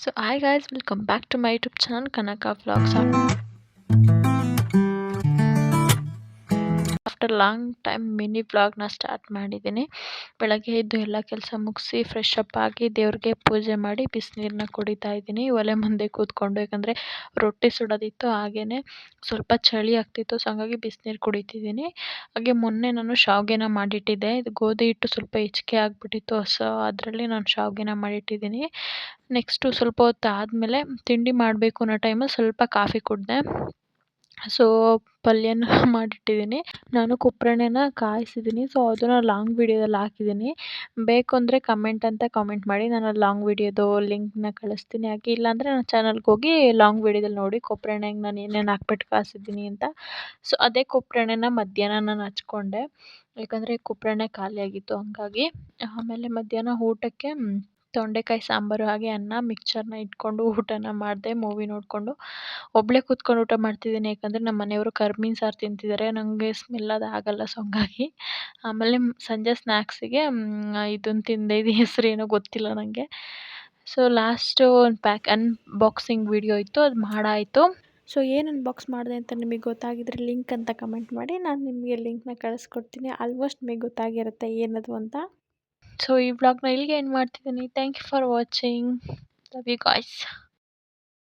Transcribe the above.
So hi guys, welcome back to my YouTube channel Kanaka Vlogs. After long time mini ವ್ಲಾಗ್ನ start ಮಾಡಿದ್ದೀನಿ. ಬೆಳಗ್ಗೆ ಎದ್ದು ಎಲ್ಲ ಕೆಲಸ ಮುಗಿಸಿ ಫ್ರೆಶ್ ಅಪ್ ಆಗಿ ದೇವ್ರಿಗೆ ಪೂಜೆ ಮಾಡಿ ಬಿಸಿನೀರನ್ನ ಕುಡಿತಾ ಇದ್ದೀನಿ ಒಲೆ ಮುಂದೆ ಕೂತ್ಕೊಂಡು. ಯಾಕಂದರೆ ರೊಟ್ಟಿ ಸುಡೋದಿತ್ತು, ಹಾಗೆಯೇ ಸ್ವಲ್ಪ ಚಳಿ ಆಗ್ತಿತ್ತು. ಸೊ ಹಾಗಾಗಿ ಬಿಸಿನೀರು ಕುಡಿತಿದ್ದೀನಿ. ಹಾಗೆ ಮೊನ್ನೆ ನಾನು ಶಾವಿಗೆನ ಮಾಡಿಟ್ಟಿದ್ದೆ. ಇದು ಗೋಧಿ ಹಿಟ್ಟು ಸ್ವಲ್ಪ ಹೆಚ್ಚಿಗೆ ಆಗಿಬಿಟ್ಟಿತ್ತು. ಸೊ ಅದರಲ್ಲಿ ನಾನು ಶಾವಿಗೆನ ಮಾಡಿಟ್ಟಿದ್ದೀನಿ. ನೆಕ್ಸ್ಟು ಸ್ವಲ್ಪ ಹೊತ್ತು ಆದಮೇಲೆ ತಿಂಡಿ ಮಾಡಬೇಕು ಅನ್ನೋ ಟೈಮಲ್ಲಿ ಸ್ವಲ್ಪ ಕಾಫಿ ಕುಡಿದೆ. ಸೊ ಪಲ್ಯನ ಮಾಡಿಟ್ಟಿದ್ದೀನಿ. ನಾನು ಕುಪ್ಪಳನ ಕಾಯಿಸಿದ್ದೀನಿ. ಸೊ ಅದನ್ನು ಲಾಂಗ್ ವೀಡಿಯೋದಲ್ಲಿ ಹಾಕಿದ್ದೀನಿ. ಬೇಕು ಅಂದರೆ ಕಾಮೆಂಟ್ ಮಾಡಿ. ನಾನು ಲಾಂಗ್ ವೀಡಿಯೋದು ಲಿಂಕ್ನ ಕಳಿಸ್ತೀನಿ. ಹಾಗೆ ಇಲ್ಲಾಂದರೆ ನನ್ನ ಚಾನಲ್ಗೆ ಹೋಗಿ ಲಾಂಗ್ ವೀಡಿಯೋದಲ್ಲಿ ನೋಡಿ ಕೊಬ್ಬರೆಣ್ಣೆಗೆ ನಾನು ಏನೇನು ಹಾಕ್ಬಿಟ್ಟು ಕಾಯಿಸಿದ್ದೀನಿ ಅಂತ. ಸೊ ಅದೇ ಕೊಬ್ಬರೆಣ್ಣೆನ ಮಧ್ಯಾಹ್ನ ನಾನು ಹಚ್ಕೊಂಡೆ. ಯಾಕಂದರೆ ಕೊಬ್ಬರೆಣ್ಣೆ ಖಾಲಿಯಾಗಿತ್ತು ಹಂಗಾಗಿ. ಆಮೇಲೆ ಮಧ್ಯಾಹ್ನ ಊಟಕ್ಕೆ ತೊಂಡೆಕಾಯಿ ಸಾಂಬಾರು ಹಾಗೆ ಅನ್ನ ಮಿಕ್ಚರ್ನ ಇಟ್ಕೊಂಡು ಊಟನ ಮಾಡಿದೆ ಮೂವಿ ನೋಡಿಕೊಂಡು. ಒಬ್ಬಳೇ ಕೂತ್ಕೊಂಡು ಊಟ ಮಾಡ್ತಿದ್ದೀನಿ. ಯಾಕಂದರೆ ನಮ್ಮ ಮನೆಯವರು ಕರ್ಮೀನು ಸಾರು ತಿಂತಿದ್ದಾರೆ. ನನಗೆ ಸ್ಮೆಲ್ ಅದು ಆಗಲ್ಲ. ಸೊ ಹಂಗಾಗಿ ಆಮೇಲೆ ಸಂಜೆ ಸ್ನ್ಯಾಕ್ಸಿಗೆ ಇದನ್ನು ತಿಂದೆ. ಇದು ಹೆಸರೇನೋ ಗೊತ್ತಿಲ್ಲ ನನಗೆ. ಸೊ ಲಾಸ್ಟು ಒಂದು ಅನ್ಬಾಕ್ಸಿಂಗ್ ವಿಡಿಯೋ ಇತ್ತು, ಅದು ಮಾಡಾಯಿತು. ಸೊ ಏನು ಅನ್ಬಾಕ್ಸ್ ಮಾಡಿದೆ ಅಂತ ನಿಮಗೆ ಗೊತ್ತಾಗಿದ್ರೆ ಲಿಂಕ್ ಅಂತ ಕಮೆಂಟ್ ಮಾಡಿ. ನಾನು ನಿಮಗೆ ಲಿಂಕ್ನ ಕಳಿಸ್ಕೊಡ್ತೀನಿ. ಆಲ್ಮೋಸ್ಟ್ ನಿಮಗೆ ಗೊತ್ತಾಗಿರುತ್ತೆ ಏನದು ಅಂತ. ಸೊ ಈ ವ್ಲಾಗ್ನ ಇಲ್ಲಿಗೆ ಎಂಡ್ ಮಾಡ್ತಿದ್ದೀನಿ. Thank you for watching. Love you guys.